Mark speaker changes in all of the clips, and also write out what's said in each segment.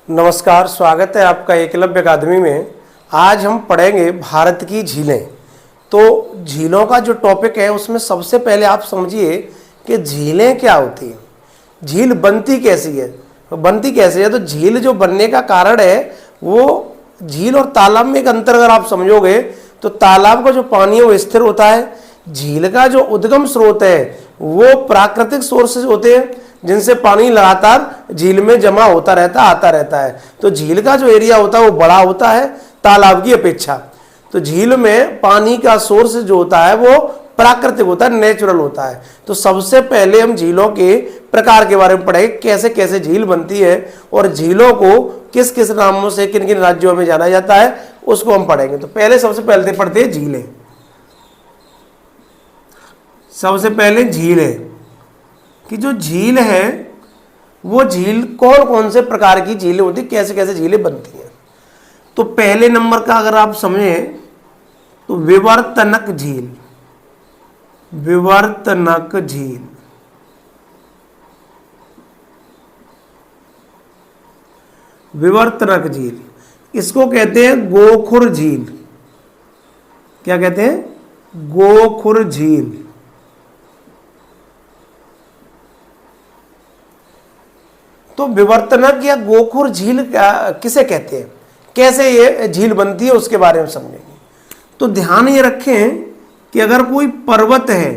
Speaker 1: नमस्कार, स्वागत है आपका एकलव्य अकादमी में। आज हम पढ़ेंगे भारत की झीलें। तो झीलों का जो टॉपिक है उसमें सबसे पहले आप समझिए कि झीलें क्या होती हैं, झील बनती कैसी है। तो झील जो बनने का कारण है वो झील और तालाब में एक अंतर अगर आप समझोगे तो तालाब का जो पानी है वो स्थिर होता है, झील का जो उद्गम स्रोत है वो प्राकृतिक सोर्सेज होते हैं जिनसे पानी लगातार झील में जमा होता रहता आता रहता है। तो झील का जो एरिया होता है वो बड़ा होता है तालाब की अपेक्षा। तो झील में पानी का सोर्स जो होता है वो प्राकृतिक होता है, नेचुरल होता है। तो सबसे पहले हम झीलों के प्रकार के बारे में पढ़ेंगे, कैसे कैसे झील बनती है और झीलों को किस किस नामों से किन किन राज्यों में जाना जाता है उसको हम पढ़ेंगे। तो पहले सबसे पहले पढ़ते हैं झीलें। सबसे पहले झील है कि जो झील है वो झील कौन कौन से प्रकार की झीलें होती, कैसे कैसे झीलें बनती हैं। तो पहले नंबर का अगर आप समझें तो विवर्तनक झील। विवर्तनक झील, विवर्तनक झील, इसको कहते हैं गोखुर झील। क्या कहते हैं? गोखुर झील। तो विवर्तनक या गोखुर झील किसे कहते हैं, कैसे ये झील बनती है उसके बारे में समझेंगे। तो ध्यान ये रखें कि अगर कोई पर्वत है,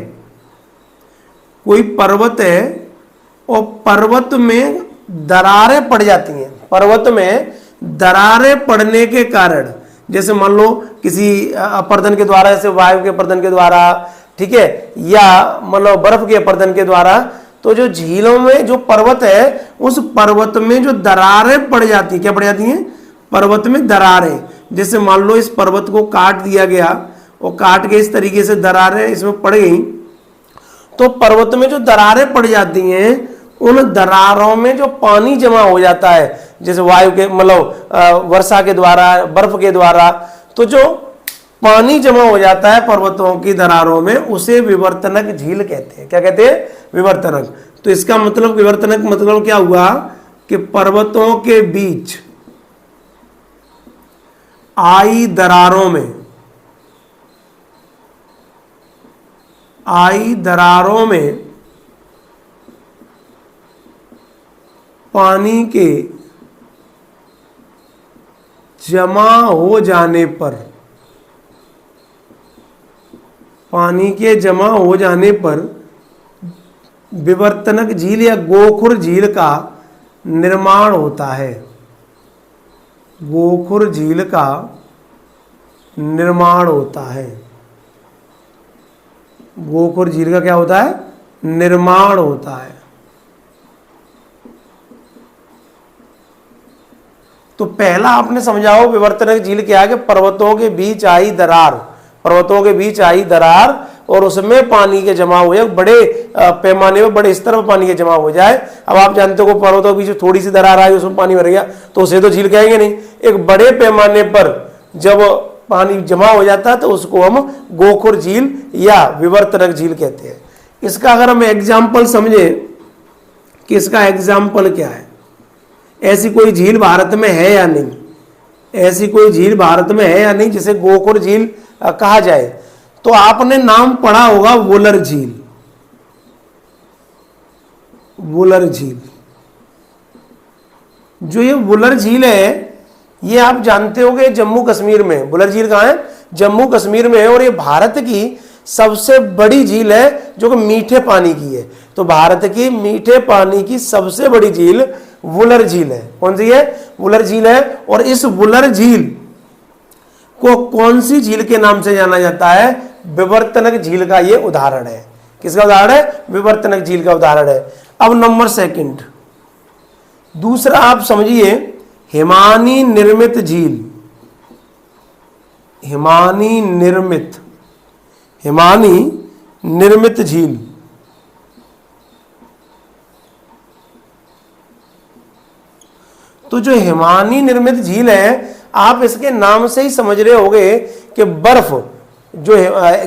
Speaker 1: कोई पर्वत है और पर्वत में दरारें पड़ जाती हैं, पर्वत में दरारें पड़ने के कारण, जैसे मान लो किसी अपर्दन के द्वारा, जैसे वायु के अपर्दन के द्वारा, ठीक है, या मान लो बर्फ के अपर्दन के द्वारा, तो जो झीलों में जो पर्वत है उस पर्वत में जो दरारें पड़ जाती हैं, क्या पड़ जाती हैं? पर्वत में दरारें। जैसे मान लो इस पर्वत को काट दिया गया और काट के इस तरीके से दरारें इसमें पड़ गई, तो पर्वत में जो दरारें पड़ जाती हैं उन दरारों में जो पानी जमा हो जाता है, जैसे वायु के मतलब वर्षा के द्वारा, बर्फ के द्वारा, तो जो पानी जमा हो जाता है पर्वतों की दरारों में उसे विवर्तनक झील कहते हैं। क्या कहते हैं? विवर्तनक। तो इसका मतलब विवर्तनक मतलब क्या हुआ कि पर्वतों के बीच आई दरारों में, आई दरारों में पानी के जमा हो जाने पर, पानी के जमा हो जाने पर विवर्तनक झील या गोखुर झील का निर्माण होता है। गोखुर झील का निर्माण होता है। गोखुर झील का क्या होता है? निर्माण होता है। तो पहला आपने समझाओ विवर्तनक झील क्या है कि पर्वतों के बीच आई दरार, पर्वतों के बीच आई दरार और उसमें पानी के जमा हो जाए, बड़े पैमाने में, बड़े स्तर पर पानी के जमा हो जाए। अब आप जानते हो पर्वतों के बीच थोड़ी सी दरार आई उसमें पानी भर गया तो उसे तो झील कहेंगे नहीं। एक बड़े पैमाने पर जब पानी जमा हो जाता है तो उसको हम गोखुर झील या विवर्तनक झील कहते हैं। इसका अगर हम एग्जाम्पल समझे कि इसका एग्जाम्पल क्या है, ऐसी कोई झील भारत में है या नहीं, ऐसी कोई झील भारत में है या नहीं जिसे गोखुर झील कहा जाए, तो आपने नाम पढ़ा होगा वुलर झील। वुलर झील, जो ये वुलर झील है ये आप जानते होंगे जम्मू कश्मीर में। वुलर झील कहाँ है? जम्मू कश्मीर में है और ये भारत की सबसे बड़ी झील है जो कि मीठे पानी की है। तो भारत की मीठे पानी की सबसे बड़ी झील वुलर झील है। कौन सी है? वुलर झील है। और इस वुलर झील को कौन सी झील के नाम से जाना जाता है? विवर्तनक झील का ये उदाहरण है। किसका उदाहरण है? विवर्तनक झील का उदाहरण है। अब नंबर सेकंड, दूसरा आप समझिए हिमानी निर्मित झील। हिमानी निर्मित, हिमानी निर्मित झील, तो जो हिमानी निर्मित झील है आप इसके नाम से ही समझ रहे होंगे कि बर्फ जो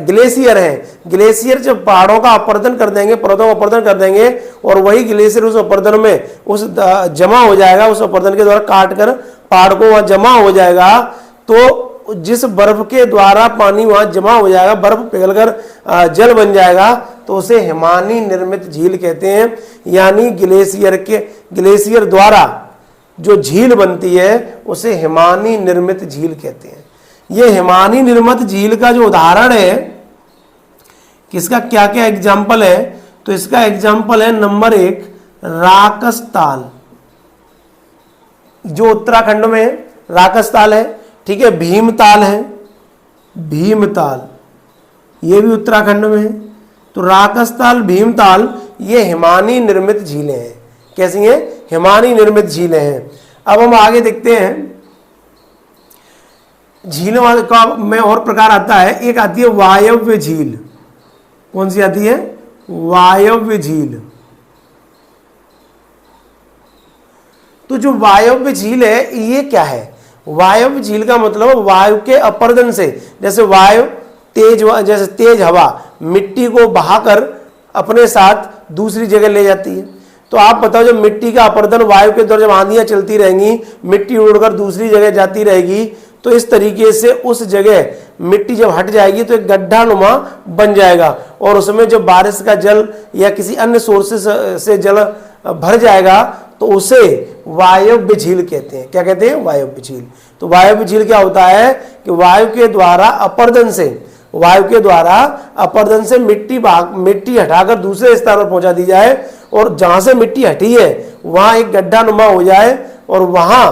Speaker 1: ग्लेशियर है, ग्लेशियर जब पहाड़ों का अपर्दन कर देंगे, पर्वतों का अपर्दन कर देंगे, और वही ग्लेशियर उस अपर्दन में उस जमा हो जाएगा, उस अपर्दन के द्वारा काट कर पहाड़ को वहां जमा हो जाएगा, तो जिस बर्फ के द्वारा पानी वहां जमा हो जाएगा, बर्फ पिघलकर जल बन जाएगा, तो उसे हिमानी निर्मित झील कहते हैं। यानी ग्लेशियर द्वारा जो झील बनती है उसे हिमानी निर्मित झील कहते हैं। ये हिमानी निर्मित झील का जो उदाहरण है, किसका क्या क्या एग्जाम्पल है, तो इसका एग्जाम्पल है नंबर 1 राकसताल, जो उत्तराखंड में राकसताल है, ठीक है। भीमताल है, भीमताल ये भी उत्तराखंड में है। तो राकसताल, भीमताल ये हिमानी निर्मित झीलें हैं। कैसी हैं? हिमानी निर्मित झीलें हैं। अब हम आगे देखते हैं, झीलों का में और प्रकार आता है। एक आती है वायव्य झील। कौन सी आती है? वायव्य झील। तो जो वायव्य झील है ये क्या है? वायव्य झील का मतलब वायु के अपर्दन से, जैसे वायु जैसे तेज हवा मिट्टी को बहाकर अपने साथ दूसरी जगह ले जाती है। तो आप बताओ, जब मिट्टी का अपर्दन वायु के द्वारा जब आंधियां चलती रहेंगी, मिट्टी उड़कर दूसरी जगह जाती रहेगी, तो इस तरीके से उस जगह मिट्टी जब हट जाएगी तो एक गड्ढा नुमा बन जाएगा, और उसमें जब बारिश का जल या किसी अन्य सोर्सेस से जल भर जाएगा तो उसे वायव्य झील कहते हैं। क्या कहते हैं? वायव्य झील। तो वायव्य झील क्या होता है कि वायु के द्वारा अपर्दन से मिट्टी हटाकर दूसरे स्थान पर पहुंचा दी जाए, और जहां से मिट्टी हटी है वहां एक गड्ढा नुमा हो जाए, और वहां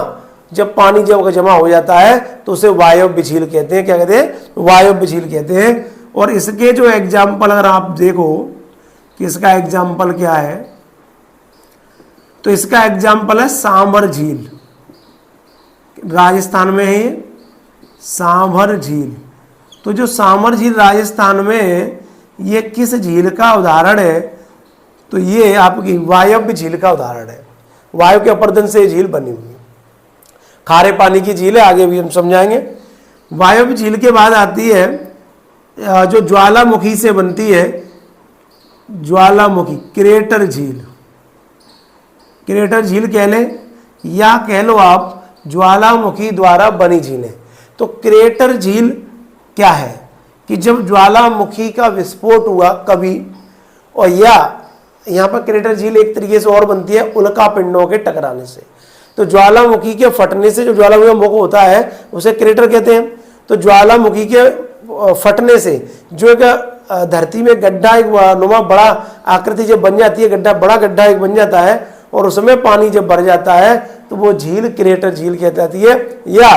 Speaker 1: जब पानी जब जमा हो जाता है तो उसे वायव्य झील कहते हैं। क्या कहते हैं? वायव्य झील कहते हैं। और इसके जो एग्जाम्पल अगर आप देखो कि इसका एग्जाम्पल क्या है, तो इसका एग्जाम्पल है सांभर झील। राजस्थान में है ये सांभर झील। तो जो सांभर झील राजस्थान में है, ये किस झील का उदाहरण है? तो ये आपकी वायव्य झील का उदाहरण है। वायु के अपर्दन से झील बनी हुई है, खारे पानी की झील है, आगे भी हम समझाएंगे। वायव्य झील के बाद आती है जो ज्वालामुखी से बनती है, ज्वालामुखी क्रेटर झील। क्रेटर झील कह लें या कह लो आप ज्वालामुखी द्वारा बनी झीलें। तो क्रेटर झील क्या है कि जब ज्वालामुखी का विस्फोट हुआ कभी, और या यहाँ पर क्रेटर झील एक तरीके से और बनती है उल्का पिंडों के टकराने से। तो ज्वालामुखी के फटने से जो ज्वालामुखी का मुख होता है उसे क्रेटर कहते हैं। तो ज्वालामुखी के फटने से जो एक धरती में गड्ढा एक नुमा बड़ा आकृति जब बन जाती है, गड्ढा बड़ा गड्ढा एक बन जाता है, और उसमें पानी जब भर जाता है तो वो झील क्रेटर झील कहलाती है या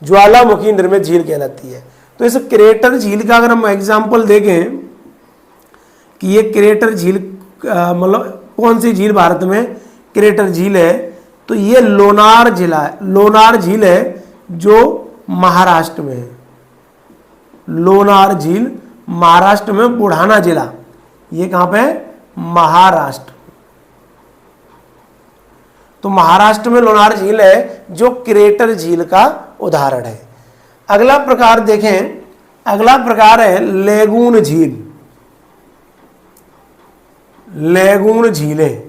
Speaker 1: ज्वालामुखी निर्मित झील कहलाती है। तो इस क्रेटर झील का अगर हम एग्जाम्पल देखें कि ये क्रेटर झील मतलब कौन सी झील भारत में क्रेटर झील है, तो ये लोनार झील है जो महाराष्ट्र में है। लोनार झील महाराष्ट्र में, बुढ़ाना जिला ये कहां पे है? महाराष्ट्र। तो महाराष्ट्र में लोनार झील है जो क्रेटर झील का उदाहरण है। अगला प्रकार देखें, अगला प्रकार है लेगून झील। लेगून झीलें।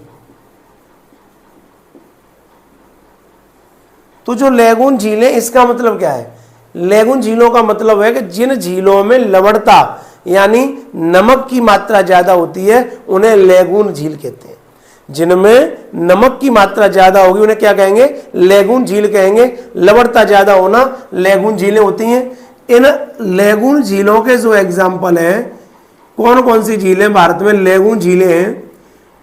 Speaker 1: तो जो लेगून झीलें, इसका मतलब क्या है? लेगून झीलों का मतलब है कि जिन झीलों में लवणता यानी नमक की मात्रा ज्यादा होती है उन्हें लेगून झील कहते हैं। जिनमें नमक की मात्रा ज्यादा होगी उन्हें क्या कहेंगे? लेगून झील कहेंगे। लवणता ज्यादा होना लेगून झीलें होती हैं। इन लेगून झीलों के जो एग्जाम्पल हैं, कौन कौन सी झीलें भारत में लेगून झीलें हैं?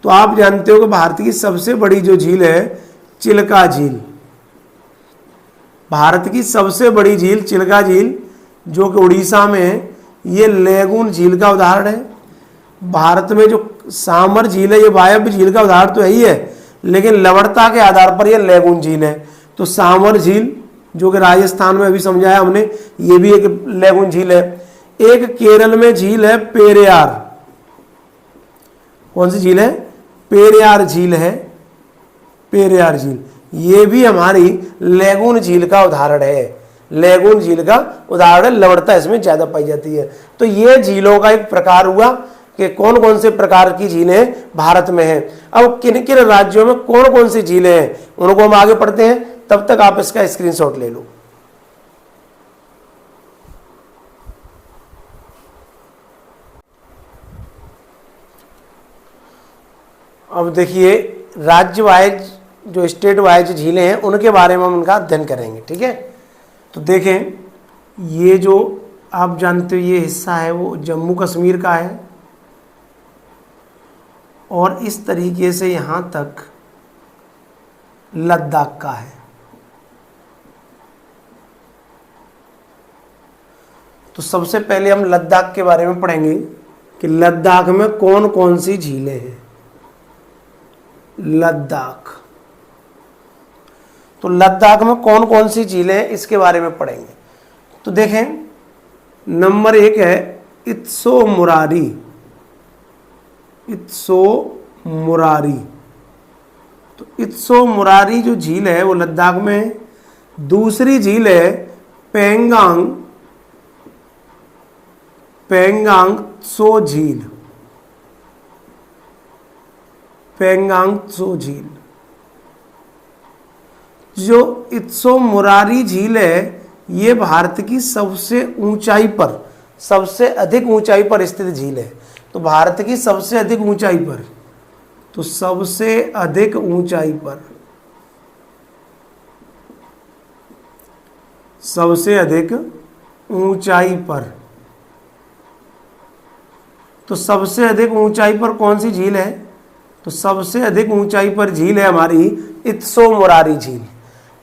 Speaker 1: तो आप जानते हो कि भारत की सबसे बड़ी जो झील है चिल्का झील। भारत की सबसे बड़ी झील चिल्का झील जो कि उड़ीसा में है, ये लेगून झील का उदाहरण है। भारत में जो सांभर झील है ये वायव्य झील का उदाहरण तो है ही है, लेकिन लवणता के आधार पर ये लेगून झील है। तो सांभर झील जो कि राजस्थान में अभी समझाया हमने, ये भी एक लेगून झील है। एक केरल में झील है पेरियार। कौन सी झील है? पेरियार झील है। पेरियार झील ये भी हमारी लेगून झील का उदाहरण है। लेगून झील का उदाहरण है, लवणता इसमें ज्यादा पाई जाती है। तो ये झीलों का एक प्रकार हुआ कि कौन कौन से प्रकार की झीलें भारत में हैं। अब किन किन राज्यों में कौन कौन सी झीलें हैं उनको हम आगे पढ़ते हैं, तब तक आप इसका स्क्रीनशॉट ले लो। अब देखिए राज्य वाइज जो स्टेट वाइज झीलें हैं उनके बारे में हम उनका अध्ययन करेंगे, ठीक है। तो देखें, ये जो आप जानते हो ये हिस्सा है वो जम्मू कश्मीर का है, और इस तरीके से यहाँ तक लद्दाख का है। तो सबसे पहले हम लद्दाख के बारे में पढ़ेंगे कि लद्दाख में कौन कौन सी झीलें हैं। लद्दाख, तो लद्दाख में कौन कौन सी झीलें हैं इसके बारे में पढ़ेंगे। तो देखें, नंबर 1 है इत्सो मुरारी। इत्सो मुरारी, तो इत्सो मुरारी जो झील है वो लद्दाख में है। दूसरी झील है पेंगांग, पेंगांग त्सो झील। पेंगांग त्सो झील, जो इत्सो मुरारी झील है ये भारत की सबसे ऊंचाई पर, सबसे अधिक ऊंचाई पर स्थित झील है। तो भारत की सबसे अधिक ऊंचाई पर, तो सबसे अधिक ऊंचाई पर, सबसे अधिक ऊंचाई पर, तो सबसे अधिक ऊंचाई पर कौन सी झील है? तो सबसे अधिक ऊंचाई पर झील है हमारी इत्सो मुरारी झील।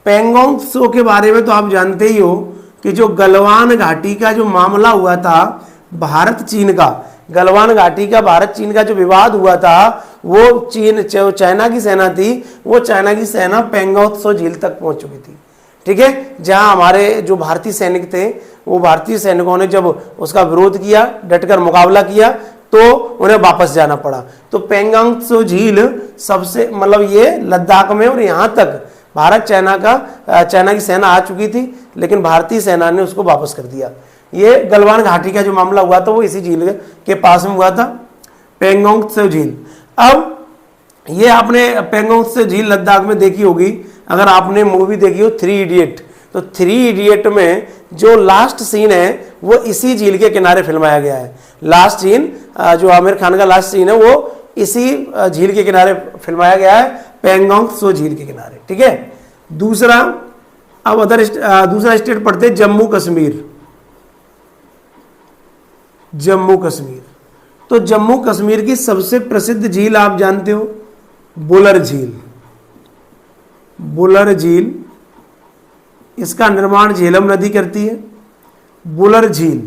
Speaker 1: पेंगोंग त्सो के बारे में तो आप जानते ही हो कि जो गलवान घाटी का जो मामला हुआ था भारत चीन का, गलवान घाटी का भारत चीन का जो विवाद हुआ था, वो चीन जो चाइना की सेना थी, वो चाइना की सेना पेंगोंग त्सो झील तक पहुंच चुकी थी, ठीक है। जहां हमारे जो भारतीय सैनिक थे वो भारतीय सैनिकों ने जब उसका विरोध किया, डटकर मुकाबला किया, तो उन्हें वापस जाना पड़ा। तो पेंगोंग त्सो झील सबसे मतलब ये लद्दाख में, और यहाँ तक भारत चाइना की सेना आ चुकी थी, लेकिन भारतीय सेना ने उसको वापस कर दिया। ये गलवान घाटी का जो मामला हुआ था वो इसी झील के पास में हुआ था, पेंगोंग त्सो झील। अब ये आपने पेंगोंग त्सो झील लद्दाख में देखी होगी, अगर आपने मूवी देखी हो 3 इडियट, तो 3 इडियट में जो लास्ट सीन है वो इसी झील के किनारे फिल्माया गया है। लास्ट सीन जो आमिर खान का लास्ट सीन है वो इसी झील के किनारे फिल्माया गया है, पेंगोंग त्सो झील के किनारे, ठीक है। दूसरा, अब दूसरा स्टेट पढ़ते हैं जम्मू कश्मीर। जम्मू कश्मीर, तो जम्मू कश्मीर की सबसे प्रसिद्ध झील आप जानते हो, बुलर झील। बुलर झील, इसका निर्माण झेलम नदी करती है। बुलर झील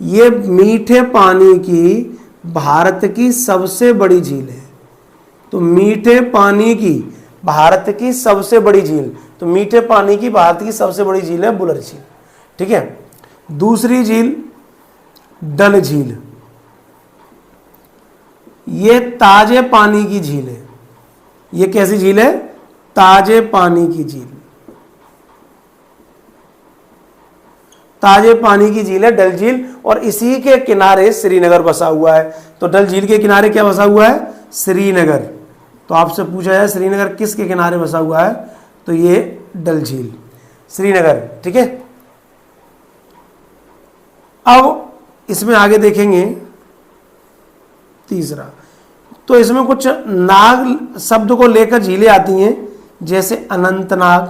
Speaker 1: ये मीठे पानी की भारत की सबसे बड़ी झील है। तो मीठे पानी की भारत की सबसे बड़ी झील, तो मीठे पानी की भारत की सबसे बड़ी झील है बुलर झील, ठीक है। दूसरी झील डल झील, ये ताजे पानी की झील है। ये कैसी झील है? ताजे पानी की झील, ताजे पानी की झील है डल झील, और इसी के किनारे श्रीनगर बसा हुआ है। तो डल झील के किनारे क्या बसा हुआ है? श्रीनगर। तो आपसे पूछा जाए श्रीनगर किसके किनारे बसा हुआ है, तो ये डल झील, श्रीनगर, ठीक है। अब इसमें आगे देखेंगे तीसरा, तो इसमें कुछ नाग शब्द को लेकर झीलें आती हैं, जैसे अनंतनाग,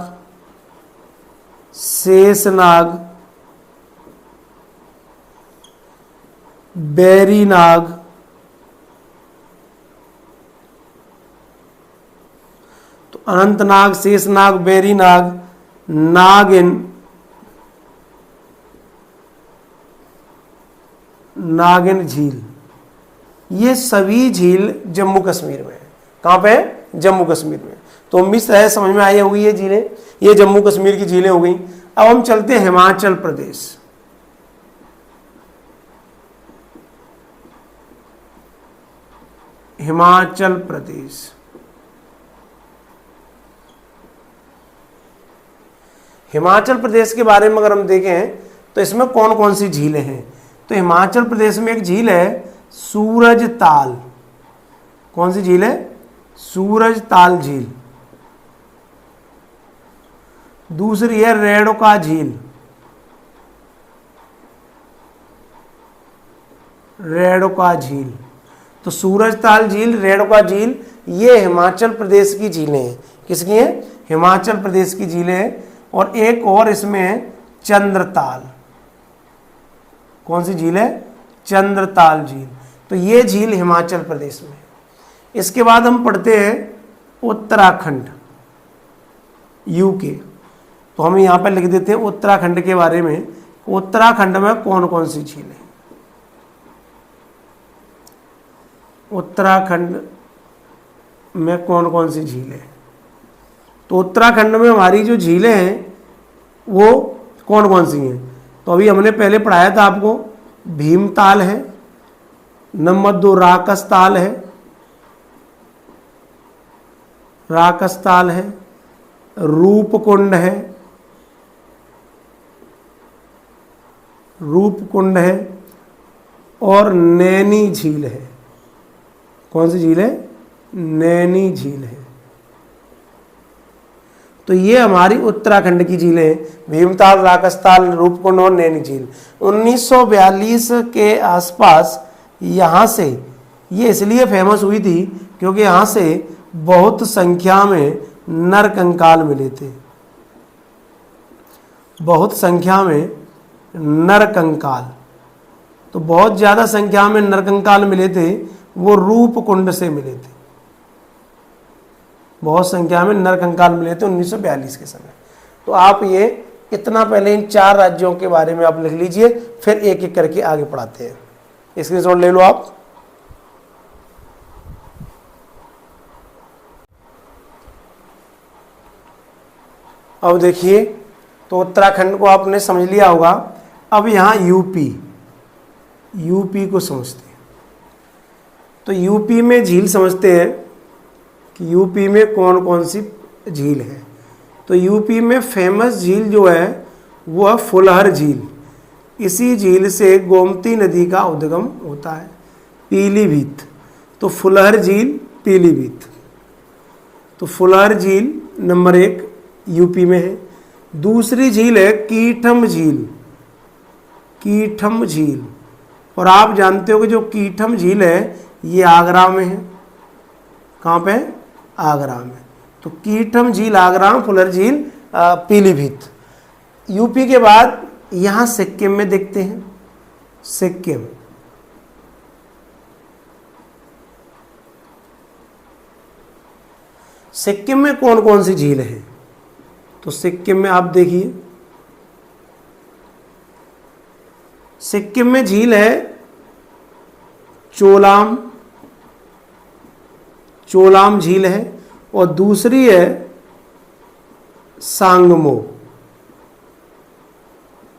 Speaker 1: शेषनाग, बैरीनाग, तो अनंतनाग, शेषनाग, बैरीनाग, नागिन, नागिन झील, ये सभी झील जम्मू कश्मीर में है। कहां पे है? जम्मू कश्मीर में। तो उम्मीद है समझ में आई होगी ये झीलें, ये जम्मू कश्मीर की झीलें हो गई। अब हम चलते हैं हिमाचल प्रदेश। हिमाचल प्रदेश, हिमाचल प्रदेश के बारे में अगर हम देखें तो इसमें कौन कौन सी झीलें हैं, तो हिमाचल प्रदेश में एक झील है सूरज ताल। कौन सी झील है? सूरज ताल झील। दूसरी है रेणुका झील। रेणुका झील। तो सूरज ताल झील, रेणुका झील, ये हिमाचल प्रदेश की झीलें हैं। किसकी हैं? हिमाचल प्रदेश की झीलें हैं। और एक और इसमें है चंद्रताल। कौन सी झील है? चंद्रताल झील। तो ये झील हिमाचल प्रदेश में। इसके बाद हम पढ़ते हैं उत्तराखंड, यूके। तो हम यहाँ पर लिख देते हैं उत्तराखंड के बारे में। उत्तराखंड में कौन कौन सी झील है? उत्तराखंड में कौन कौन सी झील है? तो उत्तराखंड में हमारी जो झीलें हैं वो कौन कौन सी हैं? तो अभी हमने पहले पढ़ाया था आपको, भीमताल है, नंबर 2 राकसताल है, राकसताल है, रूपकुंड है, रूपकुंड है, और नैनी झील है। कौन सी झील है? नैनी झील है। तो ये हमारी उत्तराखंड की झीलें हैं, भीमताल, राकसताल, रूपकुंड और नैनी झील। 1942 के आसपास यहाँ से ये इसलिए फेमस हुई थी क्योंकि यहाँ से बहुत संख्या में नरकंकाल मिले थे। बहुत संख्या में नरकंकाल, तो बहुत ज़्यादा संख्या में नरकंकाल मिले थे, वो रूपकुंड से मिले थे। बहुत संख्या में नरकंकाल मिले थे 1942 के समय। तो आप ये इतना पहले इन 4 राज्यों के बारे में आप लिख लीजिए, फिर एक एक करके आगे पढ़ाते हैं। स्क्रीनशॉट ले लो आप। अब देखिए, तो उत्तराखंड को आपने समझ लिया होगा। अब यहाँ यूपी, यूपी को समझते हैं। तो यूपी में झील समझते हैं कि यूपी में कौन कौन सी झील है। तो यूपी में फेमस झील जो है वो है फुलहर झील। इसी झील से गोमती नदी का उद्गम होता है। पीलीभीत, तो फुलहर झील पीलीभीत। तो फुलहर झील नंबर 1 यूपी में है। दूसरी झील है कीठम झील। कीठम झील, और आप जानते हो कि जो कीठम झील है ये आगरा में है। कहाँ पे? आगरा में। तो कीठम झील आगरा में, फुलहर झील पीलीभीत। यूपी के बाद यहाँ सिक्किम में देखते हैं। सिक्किम, सिक्किम में कौन कौन सी झील है? तो सिक्किम में आप देखिए, सिक्किम में झील है चोलाम, चोलाम झील है, और दूसरी है सांगमो।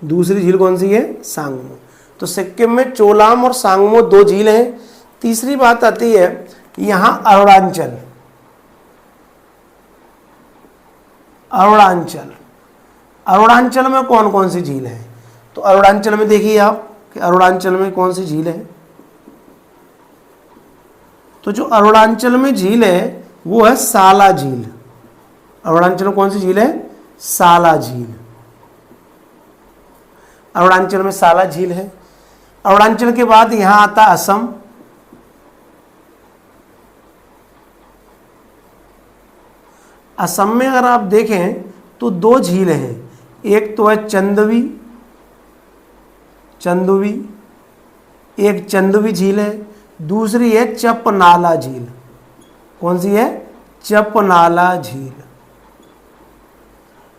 Speaker 1: दूसरी झील कौन सी है? सांगमो। तो सिक्किम में चोलाम और सांगमो 2 झील हैं। तीसरी बात आती है यहां अरुणाचल। अरुणाचल, अरुणाचल में कौन कौन सी झील है? तो अरुणाचल में देखिए आप कि अरुणाचल में कौन सी झील है। तो जो अरुणाचल में झील है वो है साला झील। अरुणाचल में कौन सी झील है? साला झील। अरुणाचल में साला झील है। अरुणाचल के बाद यहां आता असम। असम में अगर आप देखें तो 2 झीलें हैं। एक तो है चंदवी, चंदवी, एक चंदवी झील है। दूसरी है चपनाला झील। कौन सी है? चपनाला झील।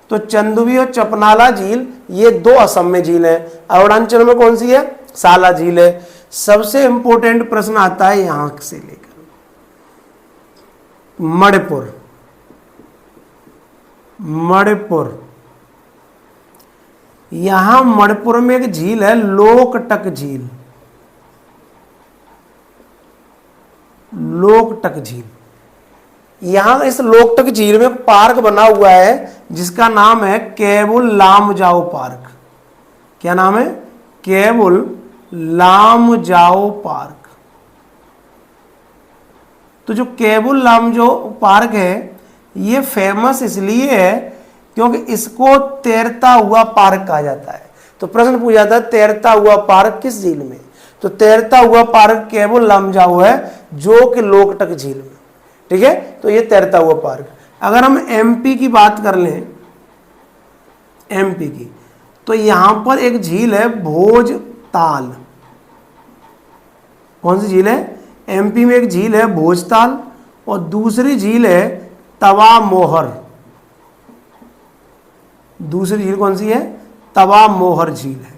Speaker 1: तो चंदवी और चपनाला झील ये 2 असम में झील है। अरुणाचल में कौन सी है? साला झील है। सबसे इंपॉर्टेंट प्रश्न आता है यहां से लेकर मणिपुर। मणिपुर, यहां मणिपुर में एक झील है लोकटक झील। लोकटक झील, यहां इस लोकटक झील में पार्क बना हुआ है जिसका नाम है केबुल लामजाओ पार्क। क्या नाम है? केबुल लामजाओ पार्क। तो जो केबुल लामजाओ पार्क है ये फेमस इसलिए है क्योंकि इसको तैरता हुआ पार्क कहा जाता है। तो प्रश्न पूछा जाता है तैरता हुआ पार्क किस झील में? तो तैरता हुआ पार्क केबुल लामजाओ है जो कि लोकटक झील में। ठीक है, तो ये तैरता हुआ पार्क। अगर हम एमपी की बात कर लें, एमपी की, तो यहां पर एक झील है भोजताल। कौन सी झील है? एमपी में एक झील है भोजताल और दूसरी झील है तवा मोहर। दूसरी झील कौन सी है? तवा मोहर झील है।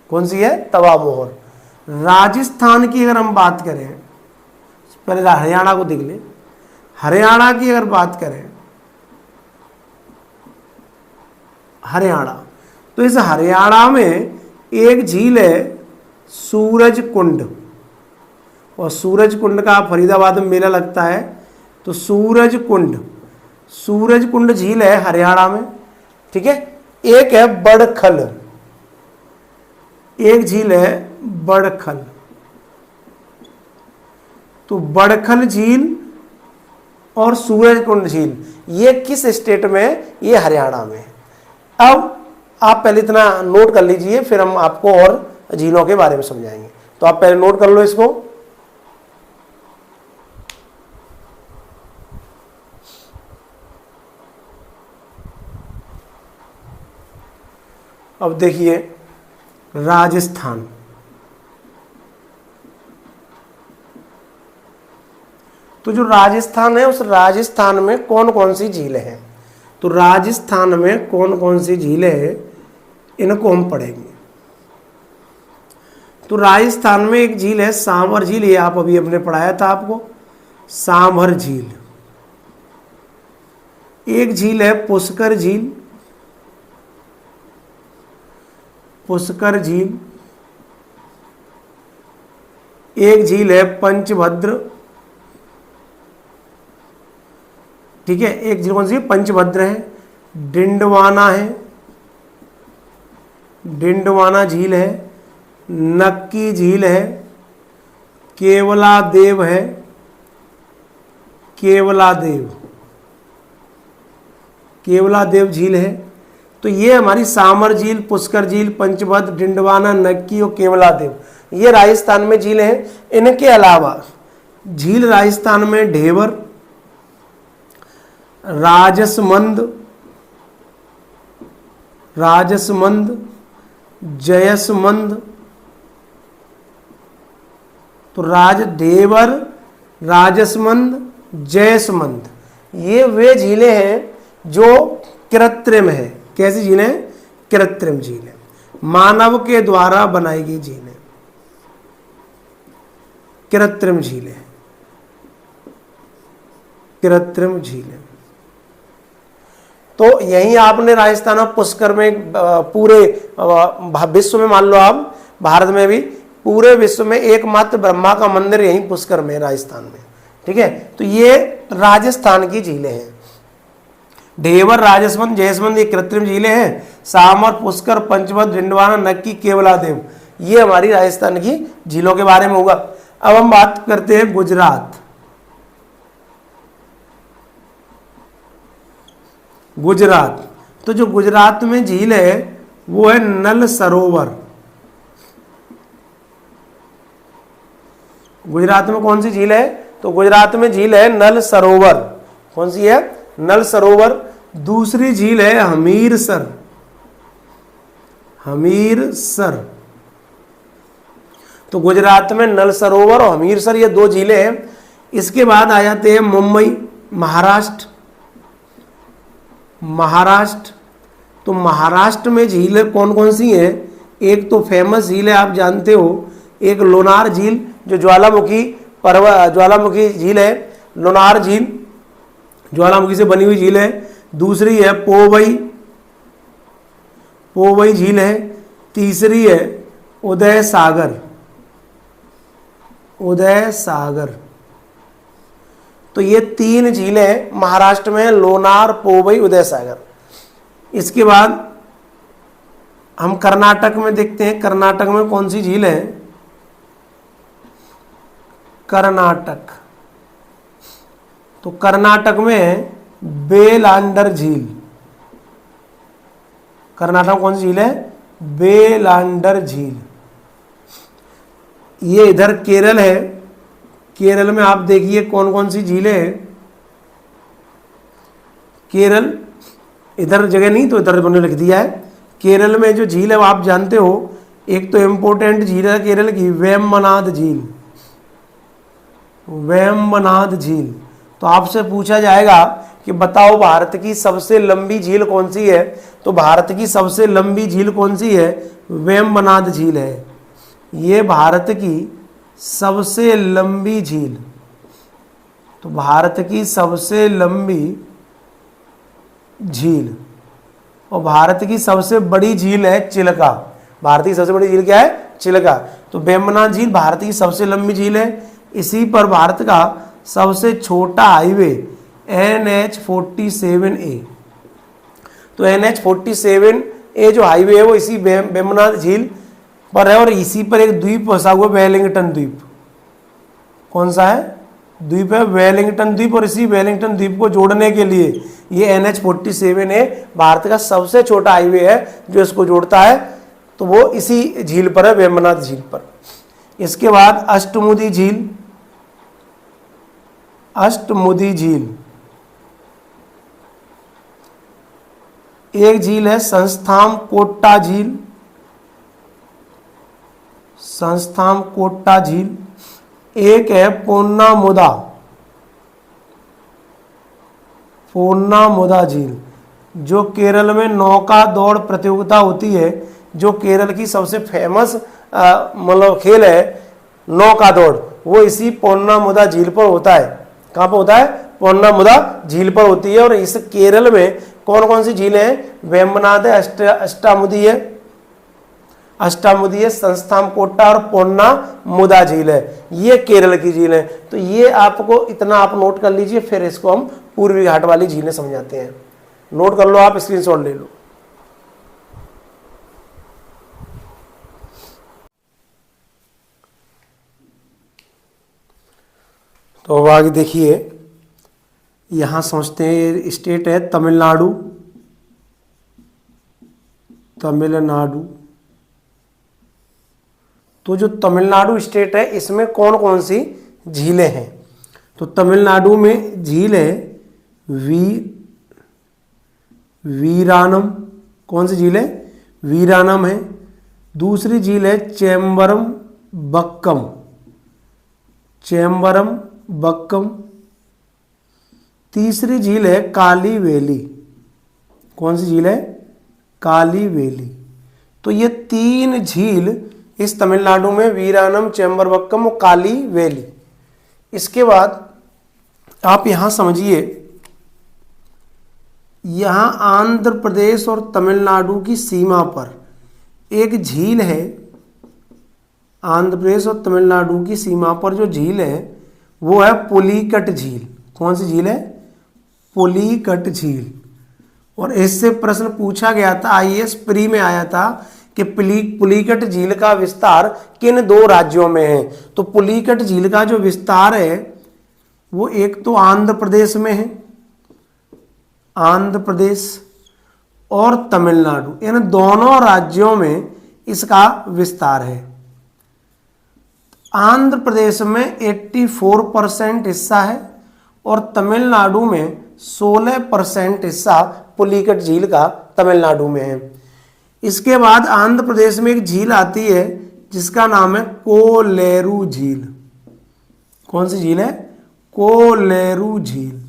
Speaker 1: कौन सी है? तवा मोहर। राजस्थान की अगर हम बात करें, पहले हरियाणा को देख ले। हरियाणा की अगर बात करें, हरियाणा, तो इस हरियाणा में एक झील है सूरज कुंड। और सूरज कुंड का फरीदाबाद में मेला लगता है, तो सूरज कुंड झील है हरियाणा में। ठीक है, एक है बड़खल, एक झील है बड़खल। तो बड़खल झील और सूरज कुंड झील ये किस स्टेट में? ये हरियाणा में। अब आप पहले इतना नोट कर लीजिए, फिर हम आपको और झीलों के बारे में समझाएंगे। तो आप पहले नोट कर लो इसको। अब देखिए राजस्थान, तो जो राजस्थान है उस राजस्थान में कौन कौन सी झीलें हैं? तो राजस्थान में कौन कौन सी झीलें हैं इनको हम पढ़ेंगे। तो राजस्थान में एक झील है सांभर झील, ये आप अभी हमने पढ़ाया था आपको, सांभर झील। एक झील है पुष्कर झील, पुष्कर झील। एक झील है पंचभद्र। ठीक है, एक झील कौन सी? पंचभद्र है। डिंडवाना है, डिंडवाना झील है। नक्की झील है। केवला देव है, केवला देव झील है। तो ये हमारी सांभर झील, पुष्कर झील, पंचभद्र, डिंडवाना, नक्की और केवला देव, ये राजस्थान में झील हैं। इनके अलावा झील राजस्थान में ढेबर, राजसमंद, जयसमंद। तो ढेबर, राजसमंद, जयसमंद ये वे झीलें हैं जो कृत्रिम है। कैसी झीलें? कृत्रिम झीलें, मानव के द्वारा बनाई गई झीलें, कृत्रिम झीलें, कृत्रिम झीलें। तो यही आपने राजस्थान और पुष्कर में पूरे विश्व में, मान लो आप भारत में भी, पूरे विश्व में एकमात्र ब्रह्मा का मंदिर यहीं पुष्कर में, राजस्थान में। ठीक है, तो ये राजस्थान की झीलें हैं। ढेबर, राजसमंद, जयसमंद ये कृत्रिम झीलें हैं। सांभर, पुष्कर, पंचभद्र, डिंडवाना, नक्की, केवलादेव ये हमारी राजस्थान की झीलों के बारे में होगा। अब हम बात करते हैं गुजरात। गुजरात, तो जो गुजरात में झील है वो है नल सरोवर। गुजरात में कौन सी झील है? तो गुजरात में झील है नल सरोवर। कौन सी है? नल सरोवर। दूसरी झील है हमीरसर, हमीरसर। तो गुजरात में नल सरोवर और हमीरसर ये दो झीलें हैं। इसके बाद आ जाते हैं मुंबई, महाराष्ट्र। महाराष्ट्र, तो महाराष्ट्र में झीलें कौन कौन सी हैं? एक तो फेमस झील है, आप जानते हो, एक लोनार झील जो ज्वालामुखी झील है, लोनार झील ज्वालामुखी से बनी हुई झील है। दूसरी है पोवई झील है। तीसरी है उदय सागर। तो ये 3 झीलें महाराष्ट्र में, लोनार, पोवई, उदय सागर। इसके बाद हम कर्नाटक में देखते हैं, कर्नाटक में कौन सी झील है? कर्नाटक, तो कर्नाटक में बेलांडर झील। कर्नाटक में कौन सी झील है? बेलांडर झील। ये इधर केरल है, केरल में आप देखिए कौन कौन सी झीलें हैं। केरल, इधर जगह नहीं तो इधर उन्होंने लिख दिया है। केरल में जो झील है वो आप जानते हो, एक तो इम्पोर्टेंट झील है केरल की वेम्बनाड झील। वेम्बनाड झील, तो आपसे पूछा जाएगा कि बताओ भारत की सबसे लंबी झील कौन सी है? तो भारत की सबसे लंबी झील कौन सी है? वेम्बनाड झील है। ये भारत की सबसे लंबी झील, तो भारत की सबसे लंबी झील। और भारत की सबसे बड़ी झील है चिल्का। भारत की सबसे बड़ी झील क्या है? चिल्का। तो वेम्बनाड झील भारत की सबसे लंबी झील है। इसी पर भारत का सबसे छोटा हाईवे NH-47A, तो NH-47A जो हाईवे है वो इसी वेम्बनाड झील पर है। और इसी पर एक द्वीप बसा हुआ वेलिंगटन द्वीप। कौन सा है द्वीप? है वेलिंगटन द्वीप। और इसी वेलिंगटन द्वीप को जोड़ने के लिए ये NH-47A भारत का सबसे छोटा हाईवे है जो इसको जोड़ता है, तो वो इसी झील पर है, वेम्बनाड झील पर। इसके बाद अष्टमुदी झील। अष्टमुदी झील, एक झील है संस्थान कोट्टा झील। संस्थान कोट्टा झील। एक है पोन्नामुदा। पोन्नामुदा झील जो केरल में नौका दौड़ प्रतियोगिता होती है, जो केरल की सबसे फेमस मतलब खेल है नौका दौड़, वो इसी पोन्नामुदा झील पर होता है। कहाँ पर होता है? पोन्नामुदा झील पर होती है। और इस केरल में कौन कौन सी झीलें हैं? वेम्बनाड है, अष्टामुदी है, अष्टामुदी है, संस्थान कोट्टा और पोन्नामुदा झील है। ये केरल की झील है। तो ये आपको इतना आप नोट कर लीजिए, फिर इसको हम पूर्वी घाट वाली झीलें समझाते हैं। नोट कर लो, आप स्क्रीनशॉट ले लो। तो अब आगे देखिए, यहां समझते हैं स्टेट है तमिलनाडु। तमिलनाडु, तो जो तमिलनाडु स्टेट है इसमें कौन कौन सी झीलें हैं? तो तमिलनाडु में झील है वीरानम। कौन सी झील है? वीरानम है। दूसरी झील है चेम्बरम बक्कम। चेम्बरम बक्कम। तीसरी झील है काली वेली। कौन सी झील है? काली वेली। तो ये 3 झील इस तमिलनाडु में, वीरानम, चेम्बरबक्कम और काली वेली। इसके बाद आप यहां समझिए, यहां आंध्र प्रदेश और तमिलनाडु की सीमा पर एक झील है। आंध्र प्रदेश और तमिलनाडु की सीमा पर जो झील है वो है पुलिकट झील। कौन सी झील है? पुलिकट झील। और इससे प्रश्न पूछा गया था, आईएएस प्री में आया था कि पुलिकट झील का विस्तार किन 2 राज्यों में है? तो पुलिकट झील का जो विस्तार है वो एक तो आंध्र प्रदेश में है, आंध्र प्रदेश और तमिलनाडु, इन दोनों राज्यों में इसका विस्तार है। आंध्र प्रदेश में 84% हिस्सा है और तमिलनाडु में 16% हिस्सा पुलिकट झील का तमिलनाडु में है। इसके बाद आंध्र प्रदेश में एक झील आती है जिसका नाम है कोलेरू झील। कौन सी झील है? कोलेरू झील।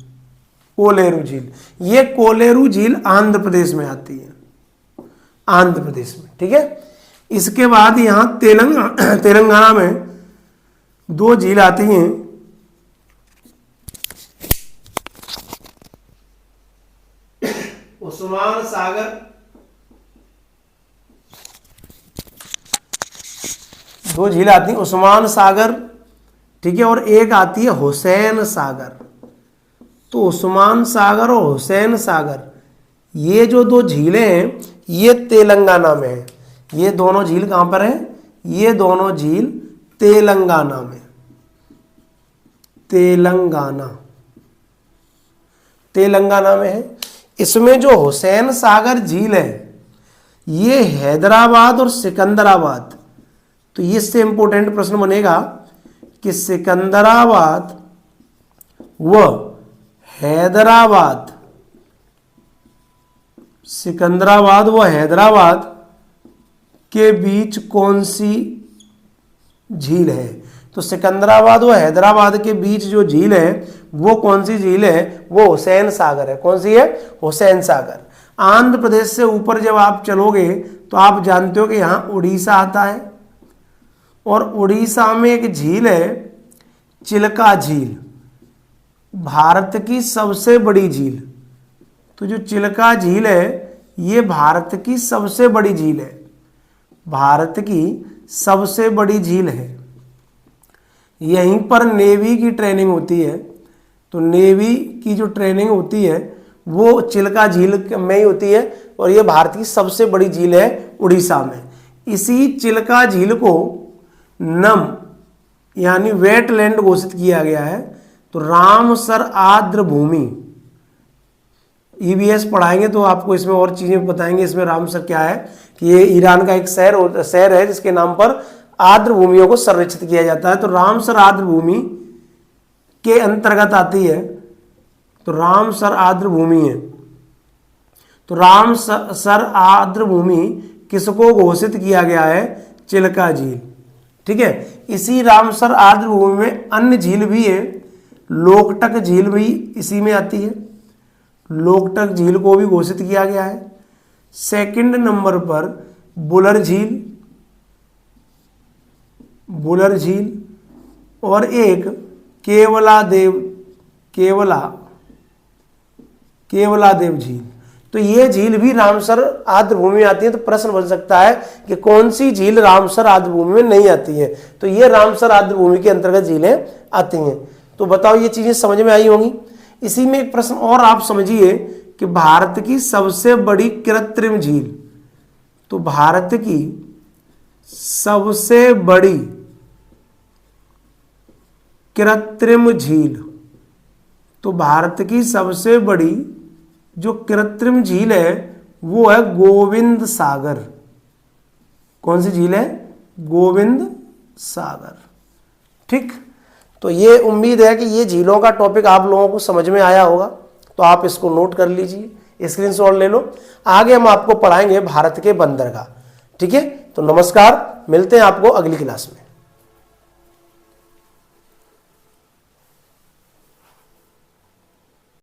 Speaker 1: कोलेरू झील, ये कोलेरू झील आंध्र प्रदेश में आती है, आंध्र प्रदेश में। ठीक है। इसके बाद यहां तेलंगाना में 2 झील आती हैं। उस्मान सागर, 2 झील आती हैं, उस्मान सागर, ठीक है, और एक आती है हुसैन सागर। तो उस्मान सागर और हुसैन सागर, ये जो दो झीलें हैं ये तेलंगाना में है। ये दोनों झील कहाँ पर है? ये दोनों झील तेलंगाना में, तेलंगाना में है। इसमें जो हुसैन सागर झील है ये हैदराबाद और सिकंदराबाद, तो इससे इंपॉर्टेंट प्रश्न बनेगा कि सिकंदराबाद व हैदराबाद, सिकंदराबाद व हैदराबाद के बीच कौन सी झील है? तो सिकंदराबाद व हैदराबाद के बीच जो झील है वो कौन सी झील है? वो हुसैन सागर है। कौन सी है? हुसैन सागर। आंध्र प्रदेश से ऊपर जब आप चलोगे तो आप जानते हो कि यहाँ उड़ीसा आता है, और उड़ीसा में एक झील है चिल्का झील, भारत की सबसे बड़ी झील। तो जो चिल्का झील है ये भारत की सबसे बड़ी झील है, भारत की सबसे बड़ी झील है। यहीं पर नेवी की ट्रेनिंग होती है, तो नेवी की जो ट्रेनिंग होती है वो चिल्का झील में ही होती है, और ये भारत की सबसे बड़ी झील है उड़ीसा में। इसी चिल्का झील को नम यानी वेटलैंड घोषित किया गया है। तो रामसर आर्द्र भूमि, ईवीएस पढ़ाएंगे तो आपको इसमें और चीजें बताएंगे। इसमें रामसर क्या है कि ये ईरान का एक शहर है जिसके नाम पर आर्द्र भूमियों को संरक्षित किया जाता है। तो रामसर आर्द्र भूमि के अंतर्गत आती है, तो रामसर आर्द्र भूमि है। तो रामसर आर्द्र भूमि किसको घोषित किया गया है? चिल्का झील। ठीक है। इसी रामसर आर्द्र भूमि में अन्य झील भी है, लोकटक झील भी इसी में आती है, लोकटक झील को भी घोषित किया गया है। सेकंड नंबर पर बुलर झील, बुलर झील, और एक केवलादेव झील। तो ये झील भी रामसर आर्द्र भूमि में आती है। तो प्रश्न बन सकता है कि कौन सी झील रामसर आर्द्र भूमि में नहीं आती है? तो ये रामसर आर्द्र भूमि के अंतर्गत झीलें आती हैं। तो बताओ ये चीजें समझ में आई होंगी। इसी में एक प्रश्न और आप समझिए कि भारत की सबसे बड़ी कृत्रिम झील, तो भारत की सबसे बड़ी कृत्रिम झील, तो भारत की सबसे बड़ी जो कृत्रिम झील है वो है गोविंद सागर। कौन सी झील है? गोविंद सागर। ठीक। तो ये उम्मीद है कि ये झीलों का टॉपिक आप लोगों को समझ में आया होगा, तो आप इसको नोट कर लीजिए, स्क्रीनशॉट ले लो। आगे हम आपको पढ़ाएंगे भारत के बंदरगाह। ठीक है। तो नमस्कार, मिलते हैं आपको अगली क्लास में।